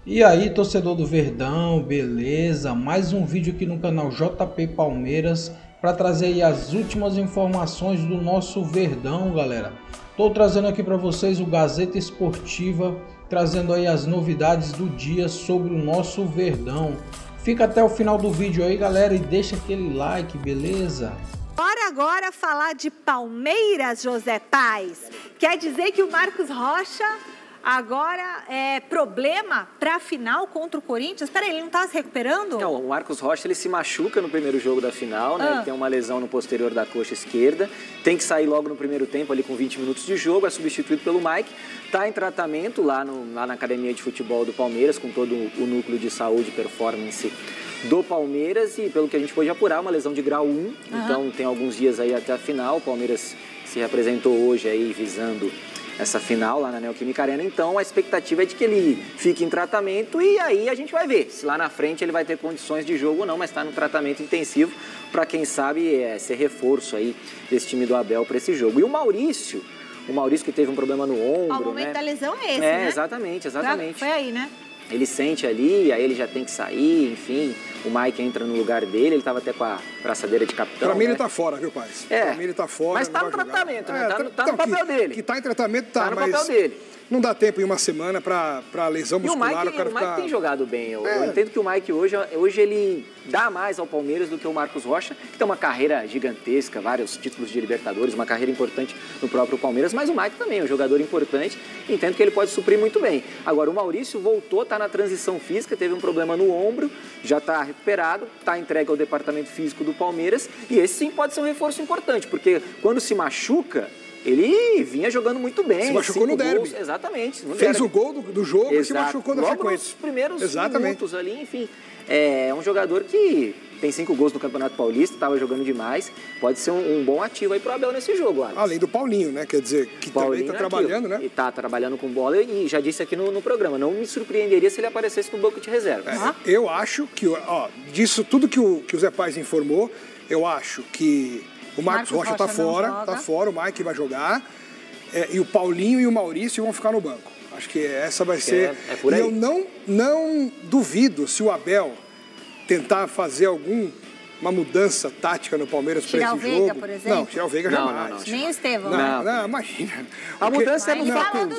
E aí, torcedor do Verdão, beleza? Mais um vídeo aqui no canal JP Palmeiras para trazer aí as últimas informações do nosso Verdão, galera. Tô trazendo aqui para vocês o Gazeta Esportiva, trazendo aí as novidades do dia sobre o nosso Verdão. Fica até o final do vídeo aí, galera, e deixa aquele like, beleza? Bora agora falar de Palmeiras, José Paz. Quer dizer que o Marcos Rocha agora é problema para a final contra o Corinthians? Peraí, ele não está se recuperando? Não, o Marcos Rocha ele se machuca no primeiro jogo da final, né? Ele tem uma lesão no posterior da coxa esquerda, tem que sair logo no primeiro tempo, ali com 20 minutos de jogo, é substituído pelo Mike, está em tratamento lá na academia de futebol do Palmeiras, com todo o núcleo de saúde e performance do Palmeiras, e pelo que a gente pôde apurar, uma lesão de grau 1, então tem alguns dias aí até a final. O Palmeiras se representou hoje aí visando essa final lá na Neoquímica Arena, então a expectativa é de que ele fique em tratamento e aí a gente vai ver se lá na frente ele vai ter condições de jogo ou não, mas está no tratamento intensivo para quem sabe ser reforço aí desse time do Abel para esse jogo. E o Maurício que teve um problema no ombro, o momento da lesão é esse, né? né? Exatamente. Foi aí, né? Ele sente ali, aí ele já tem que sair, enfim, o Mike entra no lugar dele, ele estava até com a braçadeira de capitão. Pra mim né? ele tá fora, viu, Paz? Pra mim ele tá fora. Mas tá no tratamento, né? Tá no papel dele. Que tá em tratamento, tá no papel dele. Não dá tempo em uma semana pra lesão muscular. E o Mike tem jogado bem. Eu entendo que o Mike hoje ele dá mais ao Palmeiras do que o Marcos Rocha, que tem uma carreira gigantesca, vários títulos de Libertadores, uma carreira importante no próprio Palmeiras, mas o Mike também é um jogador importante, entendo que ele pode suprir muito bem. Agora, o Maurício voltou, tá na transição física, teve um problema no ombro, já tá recuperado, tá entregue ao departamento físico do Palmeiras, e esse sim pode ser um reforço importante, porque quando se machuca, ele vinha jogando muito bem. Se machucou no derby. Exatamente. Fez o gol do jogo e se machucou na sequência. Nos primeiros minutos ali, enfim. É um jogador que tem 5 gols no Campeonato Paulista, estava jogando demais. Pode ser um bom ativo aí pro Abel nesse jogo, Alex. Além do Paulinho, né? Quer dizer, que Paulinho também tá trabalhando, né? E tá trabalhando com bola e já disse aqui no programa, não me surpreenderia se ele aparecesse no banco de reservas. Eu acho que, disso tudo que o Zé Paz informou, eu acho que o Marcos Rocha tá fora, o Mike vai jogar, e o Paulinho e o Maurício vão ficar no banco. Acho que essa vai ser... por aí. E eu não duvido se o Abel tentar fazer uma mudança tática no Palmeiras para esse jogo. Tirar o Veiga, por exemplo? Não, tirar o Veiga jamais. Não. Nem o Estevão. Não, imagina. A mudança é no Facundo.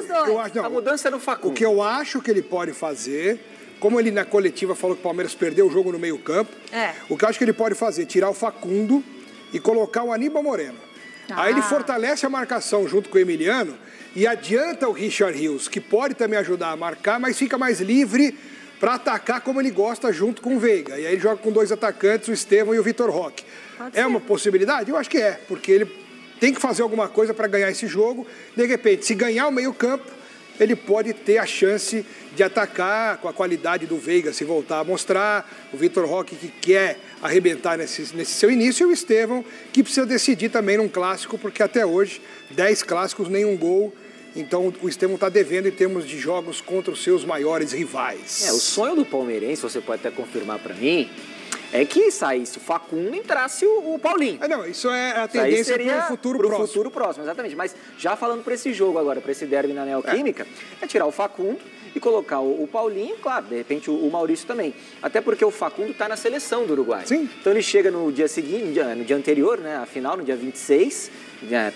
A mudança é no Facundo. O que eu acho que ele pode fazer... Como ele na coletiva falou que o Palmeiras perdeu o jogo no meio campo, o que eu acho que ele pode fazer é tirar o Facundo e colocar o Aníbal Moreno. Aí ele fortalece a marcação junto com o Emiliano e adianta o Richard Rios, que pode também ajudar a marcar, mas fica mais livre para atacar como ele gosta junto com o Veiga. E aí ele joga com 2 atacantes, o Estevão e o Vitor Roque. É uma possibilidade? Eu acho que é, porque ele tem que fazer alguma coisa para ganhar esse jogo. De repente, se ganhar o meio campo, ele pode ter a chance de atacar com a qualidade do Veiga, se voltar a mostrar, o Vitor Roque que quer arrebentar nesse seu início, e o Estevão que precisa decidir também num clássico, porque até hoje 10 clássicos, nenhum gol. Então o Estevão está devendo em termos de jogos contra os seus maiores rivais. O sonho do palmeirense, você pode até confirmar para mim, é que saísse o Facundo e entrasse o Paulinho. Não, isso é a tendência para o futuro próximo. Exatamente. Mas já falando para esse jogo agora, para esse derby na Neoquímica, é tirar o Facundo e colocar o Paulinho, claro, de repente o Maurício também. Até porque o Facundo está na seleção do Uruguai. Sim. Então ele chega no dia seguinte, no dia anterior, né, a final, no dia 26,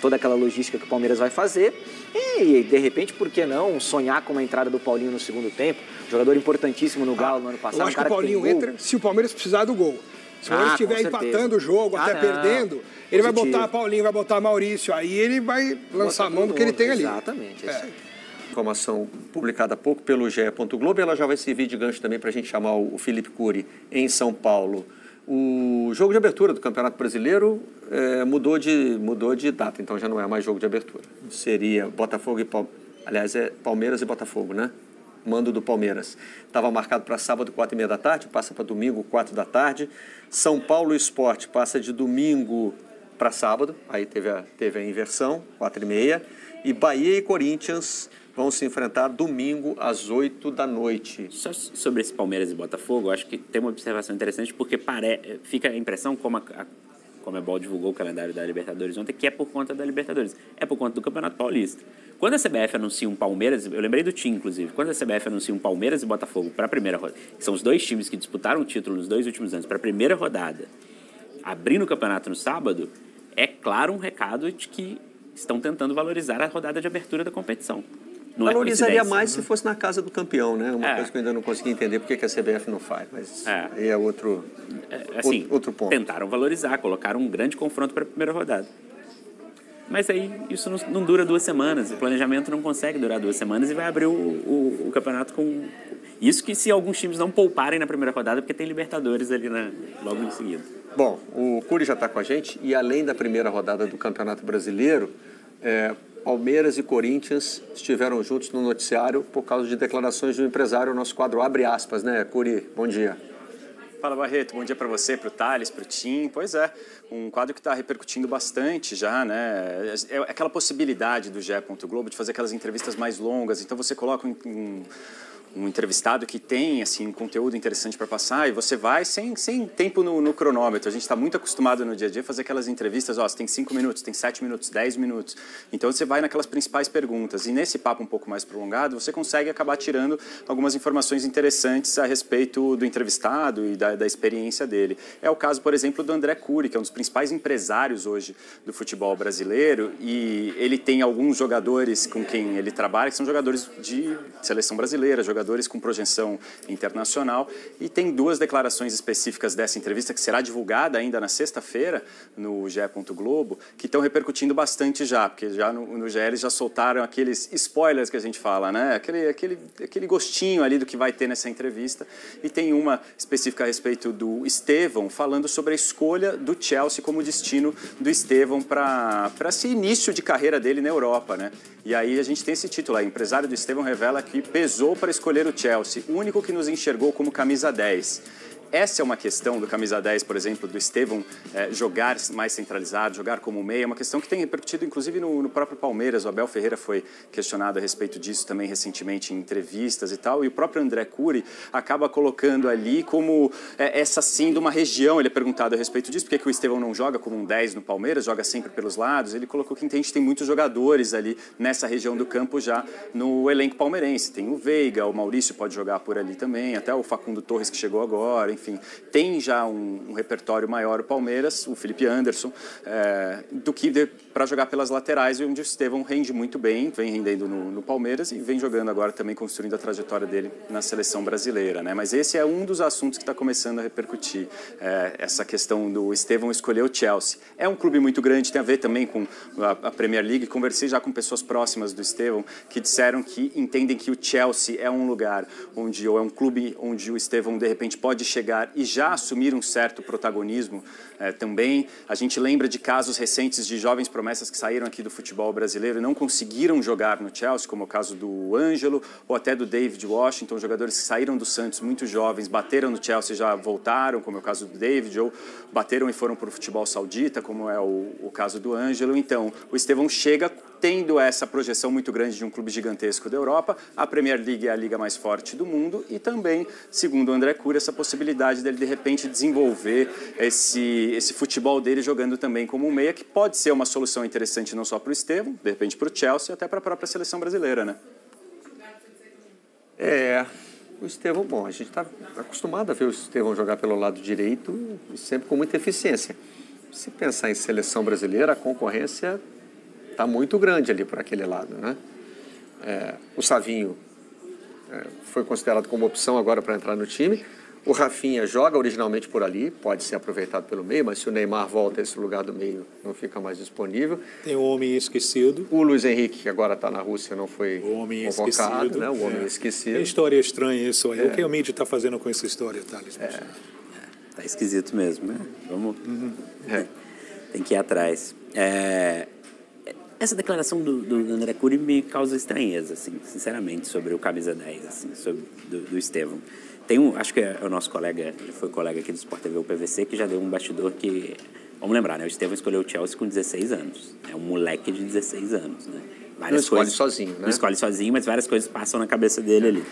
toda aquela logística que o Palmeiras vai fazer. E, de repente, por que não sonhar com uma entrada do Paulinho no segundo tempo? Jogador importantíssimo no Galo no ano passado. Eu acho que o Paulinho entra se o Palmeiras precisar do gol. Se o Palmeiras estiver empatando o jogo, até perdendo, ele vai botar Paulinho, vai botar Maurício. Aí ele vai lançar a mão do que ele tem ali. Exatamente, é isso aí. Informação publicada há pouco pelo GE. Globo, ela já vai servir de gancho também para a gente chamar o Felipe Cury em São Paulo. O jogo de abertura do Campeonato Brasileiro mudou de data, então já não é mais jogo de abertura. Seria Botafogo e aliás, é Palmeiras e Botafogo, né? Mando do Palmeiras. Estava marcado para sábado, 4h30 da tarde, passa para domingo, 4 da tarde. São Paulo Sport passa de domingo para sábado, aí teve a inversão, 4h30. E Bahia e Corinthians vão se enfrentar domingo às 8 da noite. Só sobre esse Palmeiras e Botafogo, eu acho que tem uma observação interessante, porque fica a impressão, como a Comebol divulgou o calendário da Libertadores ontem, que é por conta da Libertadores. É por conta do Campeonato Paulista. Quando a CBF anuncia um Palmeiras, eu lembrei do time, inclusive, quando a CBF anuncia um Palmeiras e Botafogo para a primeira rodada, que são os dois times que disputaram o título nos 2 últimos anos, para a primeira rodada, abrindo o campeonato no sábado, é claro um recado de que estão tentando valorizar a rodada de abertura da competição. Não valorizaria mais se fosse na casa do campeão, né? Uma coisa que eu ainda não consegui entender porque que a CBF não faz, mas aí é outro ponto. Tentaram valorizar, colocaram um grande confronto para a primeira rodada. Mas aí isso não dura 2 semanas, o planejamento não consegue durar 2 semanas e vai abrir o campeonato com... Isso que se alguns times não pouparem na primeira rodada, porque tem Libertadores ali logo em seguida. Bom, o Cury já está com a gente e além da primeira rodada do Campeonato Brasileiro, Palmeiras e Corinthians estiveram juntos no noticiário por causa de declarações do empresário. O nosso quadro abre aspas, né? Cury, bom dia. Fala, Barreto. Bom dia para você, para o Thales, para o Tim. Pois é, um quadro que está repercutindo bastante já, né? É aquela possibilidade do GE. Globo de fazer aquelas entrevistas mais longas. Então você coloca um entrevistado que tem assim, um conteúdo interessante para passar e você vai sem tempo no cronômetro. A gente está muito acostumado no dia a dia a fazer aquelas entrevistas, você tem 5 minutos, tem 7 minutos, 10 minutos. Então você vai naquelas principais perguntas. E nesse papo um pouco mais prolongado, você consegue acabar tirando algumas informações interessantes a respeito do entrevistado e da experiência dele. É o caso, por exemplo, do André Cury, que é um dos principais empresários hoje do futebol brasileiro, e ele tem alguns jogadores com quem ele trabalha, que são jogadores de seleção brasileira, jogadores com projeção internacional, e tem 2 declarações específicas dessa entrevista que será divulgada ainda na sexta-feira no GE. Globo, que estão repercutindo bastante já, porque já no GE eles já soltaram aqueles spoilers que a gente fala, né? Aquele gostinho ali do que vai ter nessa entrevista, e tem uma específica a respeito do Estevão, falando sobre a escolha do Chelsea como destino do Estevão para esse início de carreira dele na Europa, né? E aí a gente tem esse título aí, empresário do Estevão revela que pesou para escolher o Chelsea, o único que nos enxergou como camisa 10. Essa é uma questão do camisa 10, por exemplo, do Estevão jogar mais centralizado, jogar como meia, é uma questão que tem repercutido inclusive no próprio Palmeiras. O Abel Ferreira foi questionado a respeito disso também recentemente em entrevistas e tal, e o próprio André Cury acaba colocando ali como essa sim de uma região. Ele é perguntado a respeito disso, por que o Estevão não joga como um 10 no Palmeiras, joga sempre pelos lados. Ele colocou que a gente tem muitos jogadores ali nessa região do campo já no elenco palmeirense. Tem o Veiga, o Maurício pode jogar por ali também, até o Facundo Torres que chegou agora, enfim, tem já um repertório maior o Palmeiras, o Felipe Anderson, do que para jogar pelas laterais, onde o Estevão rende muito bem, vem rendendo no Palmeiras e vem jogando agora também, construindo a trajetória dele na seleção brasileira, né? Mas esse é um dos assuntos que está começando a repercutir, essa questão do Estevão escolher o Chelsea. É um clube muito grande, tem a ver também com a Premier League. Conversei já com pessoas próximas do Estevão que disseram que entendem que o Chelsea é um lugar onde, ou é um clube onde o Estevão de repente pode chegar e já assumir um certo protagonismo também. A gente lembra de casos recentes de jovens promessas que saíram aqui do futebol brasileiro e não conseguiram jogar no Chelsea, como o caso do Ângelo ou até do David Washington, jogadores que saíram do Santos muito jovens, bateram no Chelsea e já voltaram, como é o caso do David, ou bateram e foram para o futebol saudita, como é o caso do Ângelo. Então, o Estevão chega tendo essa projeção muito grande de um clube gigantesco da Europa. A Premier League é a liga mais forte do mundo e também, segundo o André Cury, essa possibilidade dele de repente desenvolver esse futebol dele jogando também como um meia, que pode ser uma solução interessante não só para o Estevão, de repente para o Chelsea, até para a própria seleção brasileira, né? O Estevão, bom, a gente está acostumado a ver o Estevão jogar pelo lado direito e sempre com muita eficiência. Se pensar em seleção brasileira, a concorrência está muito grande ali por aquele lado, né? O Savinho foi considerado como opção agora para entrar no time. O Rafinha joga originalmente por ali, pode ser aproveitado pelo meio, mas se o Neymar volta, esse lugar do meio não fica mais disponível. Tem o homem esquecido. O Luiz Henrique, que agora está na Rússia, não foi convocado, né? O homem esquecido. É história estranha isso aí. O que a mídia está fazendo com essa história, Thales? Tá esquisito mesmo, né? Vamos... Tem que ir atrás. Essa declaração do André Cury me causa estranheza, assim, sinceramente, sobre o camisa 10, assim, sobre do Estevão. Tem acho que é o nosso colega, ele foi colega aqui do Sport TV, o PVC, que já deu um bastidor que... Vamos lembrar, né? O Estevão escolheu o Chelsea com 16 anos. É um moleque de 16 anos, né? Não escolhe sozinho, né? Não escolhe sozinho, mas várias coisas passam na cabeça dele ali.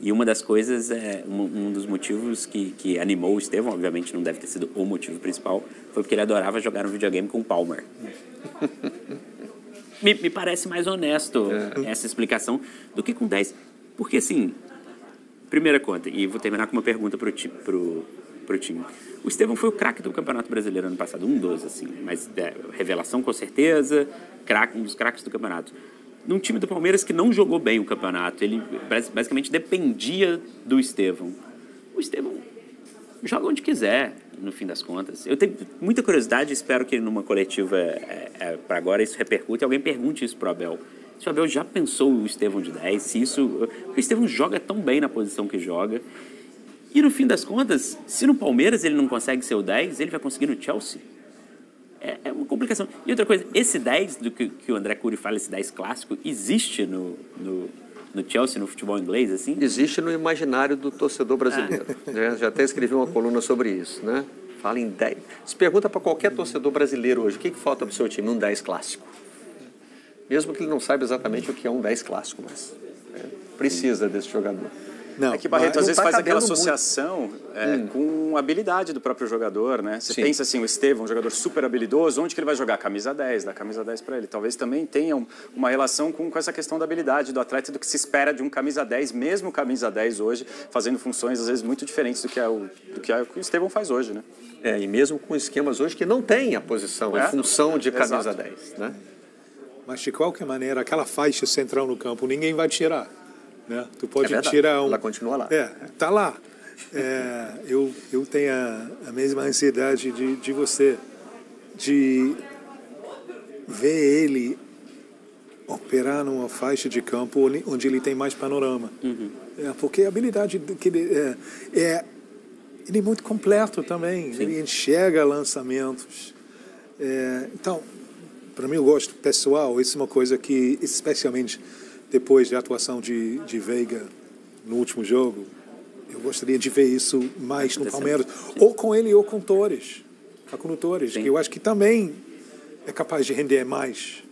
E uma das coisas, um dos motivos que animou o Estevão, obviamente não deve ter sido o motivo principal, foi porque ele adorava jogar um videogame com o Palmer. me parece mais honesto essa explicação do que com 10. Porque, assim, primeira conta, e vou terminar com uma pergunta pro time. O Estevão foi o craque do Campeonato Brasileiro ano passado, 1-12, assim, mas revelação com certeza, um dos craques do campeonato. Num time do Palmeiras que não jogou bem o campeonato, ele basicamente dependia do Estevão. O Estevão joga onde quiser, no fim das contas. Eu tenho muita curiosidade, espero que numa coletiva para agora isso repercute, alguém pergunte isso pro Abel. Se o Abel já pensou o Estevão de 10, o Estevão joga tão bem na posição que joga. E no fim das contas, se no Palmeiras ele não consegue ser o 10, ele vai conseguir no Chelsea. É uma complicação. E outra coisa, esse 10 do que o André Cury fala, esse 10 clássico, existe no Chelsea, no futebol inglês, assim? Existe no imaginário do torcedor brasileiro. Já até escrevi uma coluna sobre isso, né? Fala em 10. Se pergunta para qualquer torcedor brasileiro hoje, o que falta para o seu time? Um 10 clássico. Mesmo que ele não saiba exatamente o que é um 10 clássico, mas precisa desse jogador. Não, que Barreto às vezes faz aquela associação com a habilidade do próprio jogador, né? Você pensa assim, o Estevão, um jogador super habilidoso, onde que ele vai jogar? Camisa 10, dá camisa 10 para ele. Talvez também tenha uma relação com essa questão da habilidade do atleta, do que se espera de um camisa 10, mesmo camisa 10 hoje, fazendo funções às vezes muito diferentes do que o Estevão faz hoje, né? E mesmo com esquemas hoje que não tem a posição, a função de camisa 10, né? Mas de qualquer maneira, aquela faixa central no campo, ninguém vai tirar. Né? Tu pode tirar ela continua lá. Tá lá. Eu tenho a mesma ansiedade de você, de ver ele operar numa faixa de campo onde ele tem mais panorama. Porque a habilidade que ele é muito completo também. Sim. Ele enxerga lançamentos. Então, para mim, eu gosto pessoal, isso é uma coisa que, especialmente depois da atuação de Veiga no último jogo, eu gostaria de ver isso mais no Palmeiras. Sim. Ou com ele ou com Torres. Com o Torres, que eu acho que também é capaz de render mais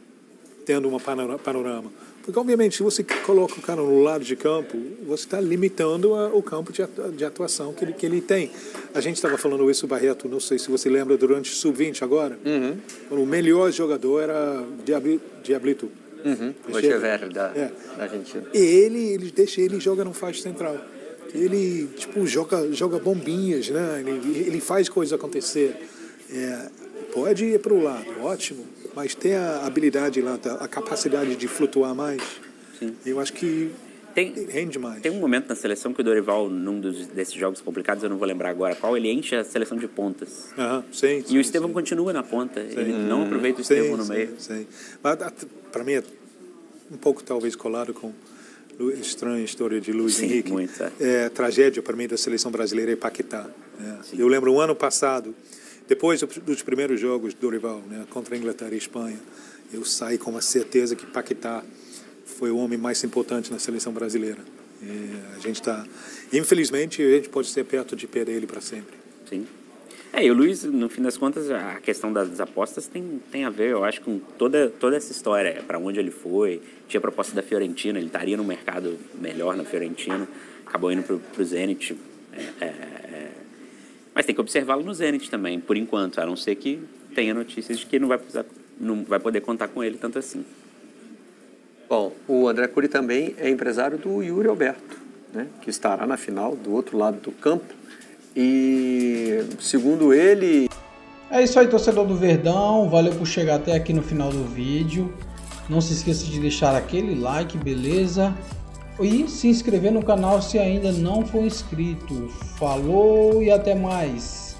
tendo uma panorama. Porque, obviamente, se você coloca o cara no lado de campo, você está limitando o campo de atuação que ele tem. A gente estava falando isso, Barreto, não sei se você lembra, durante o Sub-20 agora. O melhor jogador era Diablito. O Echeverri da Argentina. E ele joga no faixa central. Ele joga bombinhas, né? Ele faz coisas acontecer. Pode ir para o lado, ótimo, mas tem a habilidade lá, a capacidade de flutuar mais. Sim. Eu acho que rende mais. Tem um momento na seleção que o Dorival, num desses jogos complicados, eu não vou lembrar agora qual, ele enche a seleção de pontas. E o Estevão continua na ponta. Ele não aproveita o Estevão no meio. Mas para mim é um pouco talvez colado com a estranha história de Luiz Henrique. Muito, tragédia para mim da seleção brasileira é Paquetá. Eu lembro o ano passado, depois dos primeiros jogos do Dorival, né, contra a Inglaterra e Espanha, eu saí com a certeza que Paquetá foi o homem mais importante na seleção brasileira. A gente está, infelizmente, a gente pode ser perto de perder ele para sempre. Sim. E o Luiz, no fim das contas, a questão das apostas tem a ver, eu acho, com toda essa história, para onde ele foi. Tinha a proposta da Fiorentina, ele estaria no mercado melhor na Fiorentina, acabou indo para o Zenit. Mas tem que observá-lo no Zenit também, por enquanto, a não ser que tenha notícias de que não vai poder contar com ele tanto assim. Bom, o André Cury também é empresário do Yuri Alberto, né, que estará na final do outro lado do campo. E, segundo ele... É isso aí, torcedor do Verdão. Valeu por chegar até aqui no final do vídeo. Não se esqueça de deixar aquele like, beleza? E se inscrever no canal se ainda não for inscrito. Falou e até mais!